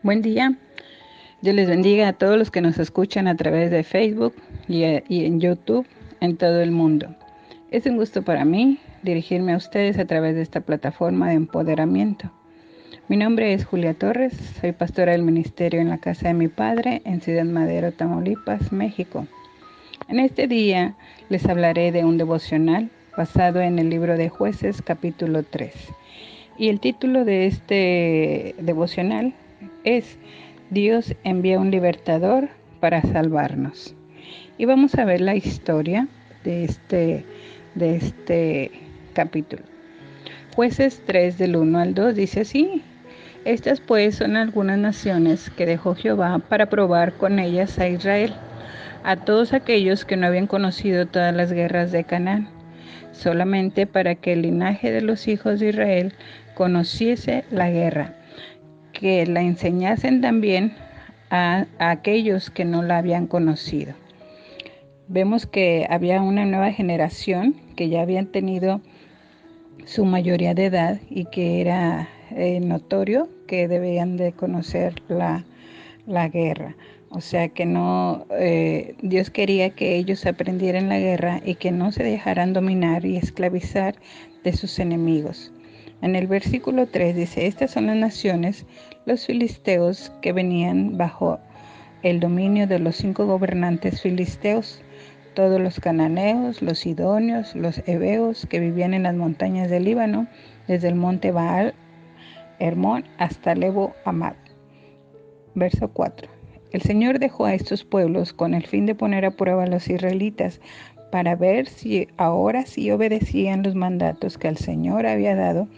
Buen día. Dios les bendiga a todos los que nos escuchan a través de Facebook y en YouTube en todo el mundo. Es un gusto para mí dirigirme a ustedes a través de esta plataforma de empoderamiento. Mi nombre es Julia Torres, soy pastora del ministerio en la casa de mi padre en Ciudad Madero, Tamaulipas, México. En este día les hablaré de un devocional basado en el libro de Jueces capítulo 3. Y el título de este devocional es Dios envía un libertador para salvarnos. Y vamos a ver la historia de este capítulo. Jueces 3 del 1 al 2 dice así: Estas pues son algunas naciones que dejó Jehová para probar con ellas a Israel, a todos aquellos que no habían conocido todas las guerras de Canaán, solamente para que el linaje de los hijos de Israel conociese la guerra, que la enseñasen también a aquellos que no la habían conocido. Vemos que había una nueva generación que ya habían tenido su mayoría de edad y que era notorio que debían de conocer la guerra. O sea que no, Dios quería que ellos aprendieran la guerra y que no se dejaran dominar y esclavizar de sus enemigos. En el versículo 3 dice: Estas son las naciones, los filisteos, que venían bajo el dominio de los 5 gobernantes filisteos, todos los cananeos, los sidonios, los heveos, que vivían en las montañas del Líbano, desde el monte Baal Hermón hasta Lebo Amad. Verso 4. El Señor dejó a estos pueblos con el fin de poner a prueba a los israelitas para ver si ahora sí obedecían los mandatos que el Señor había dado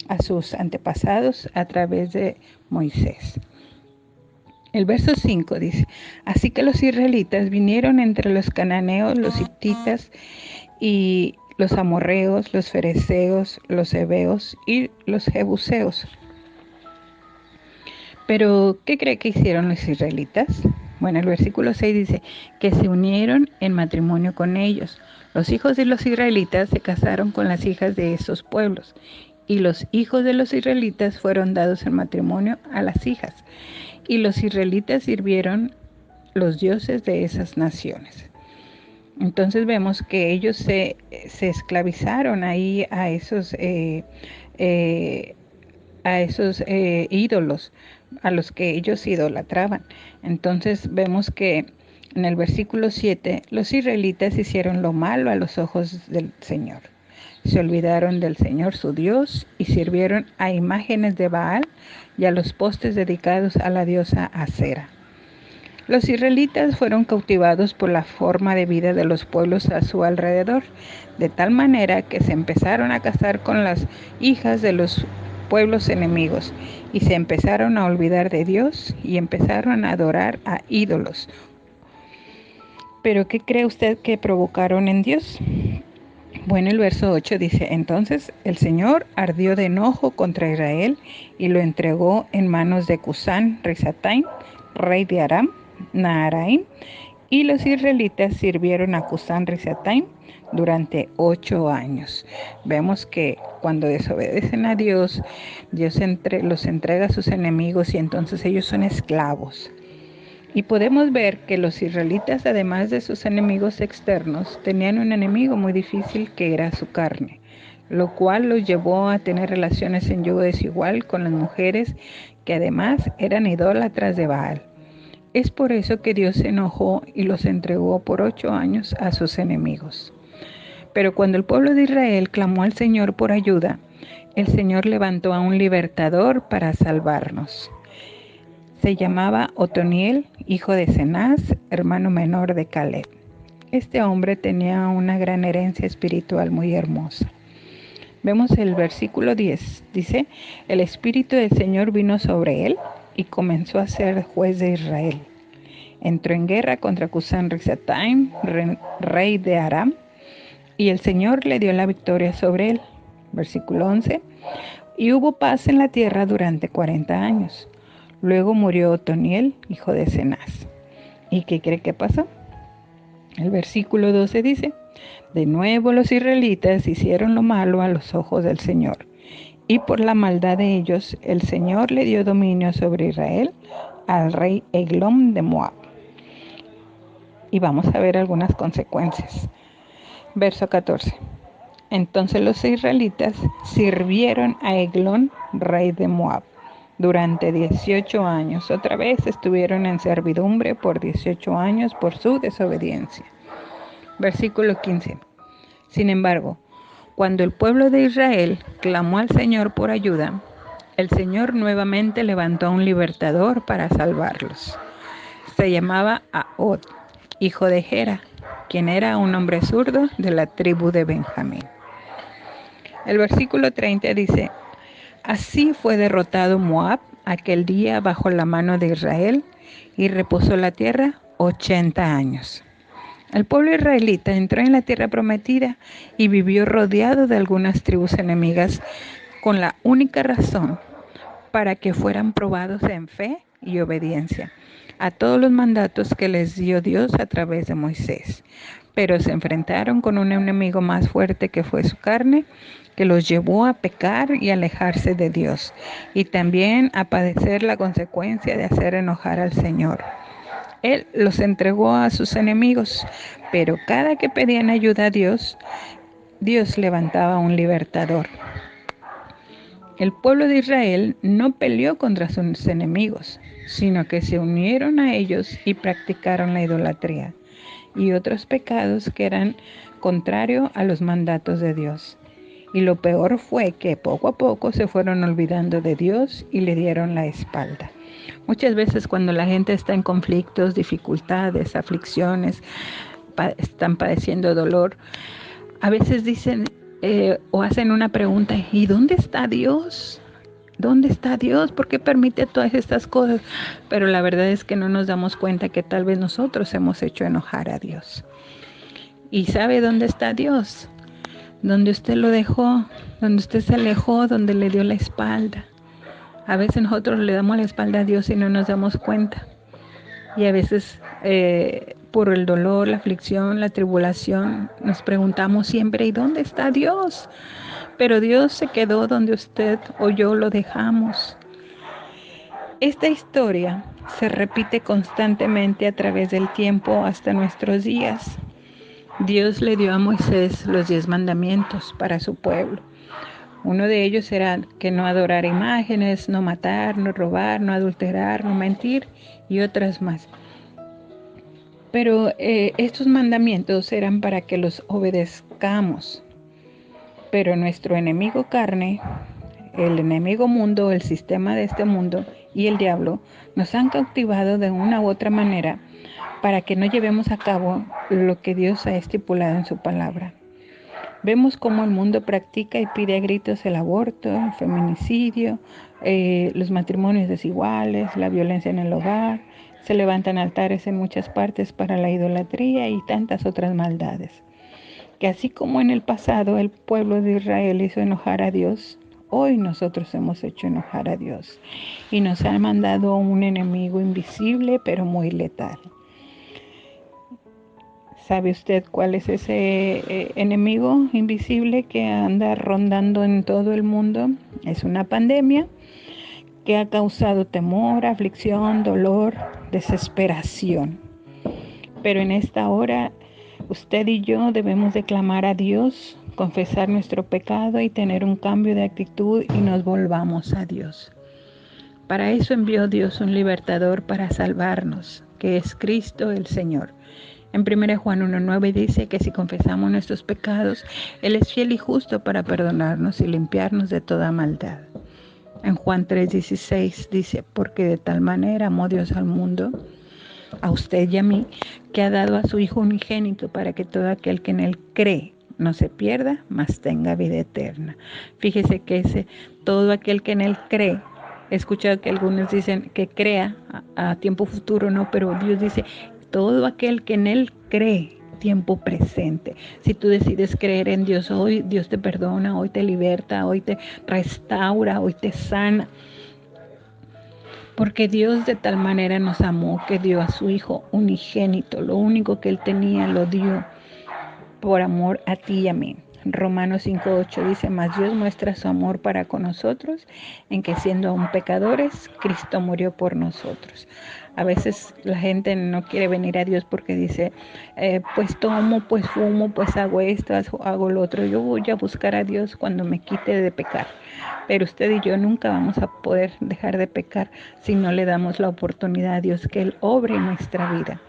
a sus antepasados a través de Moisés. El verso 5 dice: Así que los israelitas vinieron entre los cananeos, los hititas y los amorreos, los fereceos, los heveos y los jebuseos. Pero, ¿qué cree que hicieron los israelitas? Bueno, el versículo 6 dice que se unieron en matrimonio con ellos. Los hijos de los israelitas se casaron con las hijas de esos pueblos, y los hijos de los israelitas fueron dados en matrimonio a las hijas, y los israelitas sirvieron los dioses de esas naciones. Entonces vemos que ellos se esclavizaron ahí a esos ídolos a los que ellos idolatraban. Entonces vemos que en el versículo 7 los israelitas hicieron lo malo a los ojos del Señor. Se olvidaron del Señor su Dios y sirvieron a imágenes de Baal y a los postes dedicados a la diosa Acera. Los israelitas fueron cautivados por la forma de vida de los pueblos a su alrededor, de tal manera que se empezaron a casar con las hijas de los pueblos enemigos y se empezaron a olvidar de Dios y empezaron a adorar a ídolos. ¿Pero qué cree usted que provocaron en Dios? Bueno, el verso 8 dice: Entonces el Señor ardió de enojo contra Israel y lo entregó en manos de Cusán Risataim, rey de Aram Naharaim, y los israelitas sirvieron a Cusán Risataim durante 8 años. Vemos que cuando desobedecen a Dios, Dios los entrega a sus enemigos y entonces ellos son esclavos. Y podemos ver que los israelitas, además de sus enemigos externos, tenían un enemigo muy difícil que era su carne, lo cual los llevó a tener relaciones en yugo desigual con las mujeres que además eran idólatras de Baal. Es por eso que Dios se enojó y los entregó por 8 años a sus enemigos. Pero cuando el pueblo de Israel clamó al Señor por ayuda, el Señor levantó a un libertador para salvarnos. Se llamaba Otoniel, hijo de Cenaz, hermano menor de Caleb. Este hombre tenía una gran herencia espiritual muy hermosa. Vemos el versículo 10, dice: El Espíritu del Señor vino sobre él y comenzó a ser juez de Israel. Entró en guerra contra Cusán Risataim, rey de Aram, y el Señor le dio la victoria sobre él. Versículo 11. Y hubo paz en la tierra durante 40 años. Luego murió Otoniel, hijo de Cenaz. ¿Y qué cree que pasó? El versículo 12 dice: De nuevo los israelitas hicieron lo malo a los ojos del Señor, y por la maldad de ellos el Señor le dio dominio sobre Israel al rey Eglón de Moab. Y vamos a ver algunas consecuencias. Verso 14. Entonces los israelitas sirvieron a Eglón, rey de Moab, durante 18 años. Otra vez estuvieron en servidumbre por 18 años por su desobediencia. Versículo 15. Sin embargo, cuando el pueblo de Israel clamó al Señor por ayuda, el Señor nuevamente levantó a un libertador para salvarlos. Se llamaba Ahod, hijo de Gera, quien era un hombre zurdo de la tribu de Benjamín. El versículo 30 dice: así fue derrotado Moab aquel día bajo la mano de Israel, y reposó la tierra 80 años. El pueblo israelita entró en la tierra prometida y vivió rodeado de algunas tribus enemigas, con la única razón para que fueran probados en fe y obediencia a todos los mandatos que les dio Dios a través de Moisés. Pero se enfrentaron con un enemigo más fuerte, que fue su carne, que los llevó a pecar y alejarse de Dios, y también a padecer la consecuencia de hacer enojar al Señor. Él los entregó a sus enemigos, pero cada que pedían ayuda a Dios, Dios levantaba un libertador. El pueblo de Israel no peleó contra sus enemigos, sino que se unieron a ellos y practicaron la idolatría y otros pecados que eran contrarios a los mandatos de Dios. Y lo peor fue que poco a poco se fueron olvidando de Dios y le dieron la espalda. Muchas veces cuando la gente está en conflictos, dificultades, aflicciones, están padeciendo dolor, a veces dicen o hacen una pregunta: ¿y dónde está Dios? ¿Dónde está Dios? ¿Por qué permite todas estas cosas? Pero la verdad es que no nos damos cuenta que tal vez nosotros hemos hecho enojar a Dios. ¿Y sabe dónde está Dios? Donde usted lo dejó, donde usted se alejó, donde le dio la espalda. A veces nosotros le damos la espalda a Dios y no nos damos cuenta. Y a veces por el dolor, la aflicción, la tribulación, nos preguntamos siempre: ¿y dónde está Dios? Pero Dios se quedó donde usted o yo lo dejamos. Esta historia se repite constantemente a través del tiempo hasta nuestros días. Dios le dio a Moisés los 10 mandamientos para su pueblo. Uno de ellos era que no adorara imágenes, no matar, no robar, no adulterar, no mentir, y otras más. Pero estos mandamientos eran para que los obedezcamos. Pero nuestro enemigo carne, el enemigo mundo, el sistema de este mundo y el diablo nos han cautivado de una u otra manera para que no llevemos a cabo lo que Dios ha estipulado en su palabra. Vemos cómo el mundo practica y pide a gritos el aborto, el feminicidio, los matrimonios desiguales, la violencia en el hogar. Se levantan altares en muchas partes para la idolatría y tantas otras maldades. Que así como en el pasado el pueblo de Israel hizo enojar a Dios, hoy nosotros hemos hecho enojar a Dios y nos ha mandado un enemigo invisible pero muy letal. ¿Sabe usted cuál es ese enemigo invisible que anda rondando en todo el mundo? Es una pandemia que ha causado temor, aflicción, dolor, desesperación. Pero en esta hora, usted y yo debemos de clamar a Dios, confesar nuestro pecado y tener un cambio de actitud, y nos volvamos a Dios. Para eso envió Dios un libertador para salvarnos, que es Cristo el Señor. En 1 Juan 1:9 dice que si confesamos nuestros pecados, Él es fiel y justo para perdonarnos y limpiarnos de toda maldad. En Juan 3:16 dice: porque de tal manera amó Dios al mundo, a usted y a mí, que ha dado a su Hijo unigénito, para que todo aquel que en Él cree no se pierda, mas tenga vida eterna. Fíjese que todo aquel que en Él cree, he escuchado que algunos dicen que crea a tiempo futuro, no, pero Dios dice todo aquel que en Él cree, tiempo presente. Si tú decides creer en Dios hoy, Dios te perdona, hoy te liberta, hoy te restaura, hoy te sana. Porque Dios de tal manera nos amó que dio a su Hijo unigénito, lo único que Él tenía lo dio. por amor a ti y a mí. Romanos 5:8 dice, mas Dios muestra su amor para con nosotros, en que siendo aún pecadores, Cristo murió por nosotros. A veces la gente no quiere venir a Dios porque dice, pues tomo, pues fumo, pues hago esto, hago lo otro. Yo voy a buscar a Dios cuando me quite de pecar. Pero usted y yo nunca vamos a poder dejar de pecar si no le damos la oportunidad a Dios que Él obre en nuestra vida.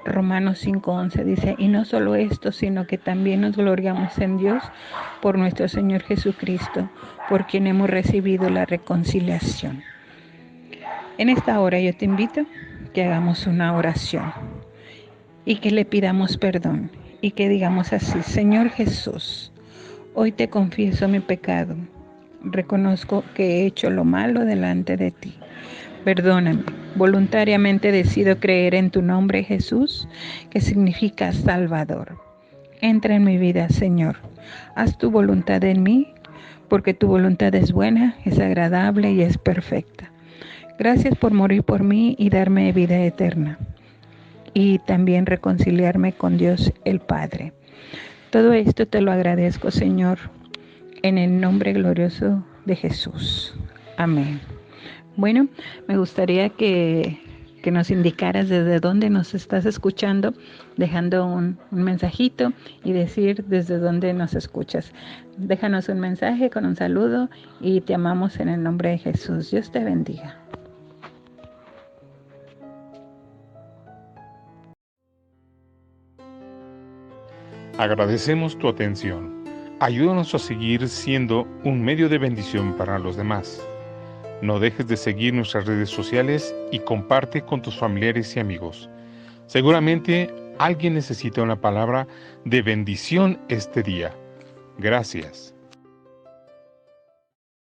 Romanos 5:11 dice, y no solo esto, sino que también nos gloriamos en Dios por nuestro Señor Jesucristo, por quien hemos recibido la reconciliación. En esta hora yo te invito que hagamos una oración y que le pidamos perdón y que digamos así, Señor Jesús, hoy te confieso mi pecado, reconozco que he hecho lo malo delante de ti. Perdóname, voluntariamente decido creer en tu nombre Jesús, que significa Salvador. Entra en mi vida, Señor. Haz tu voluntad en mí, porque tu voluntad es buena, es agradable y es perfecta. Gracias por morir por mí y darme vida eterna. Y también reconciliarme con Dios el Padre. Todo esto te lo agradezco, Señor, en el nombre glorioso de Jesús. Amén. Bueno, me gustaría que nos indicaras desde dónde nos estás escuchando, dejando un mensajito y decir desde dónde nos escuchas. Déjanos un mensaje con un saludo y te amamos en el nombre de Jesús. Dios te bendiga. Agradecemos tu atención. Ayúdanos a seguir siendo un medio de bendición para los demás. No dejes de seguir nuestras redes sociales y comparte con tus familiares y amigos. Seguramente alguien necesita una palabra de bendición este día. Gracias.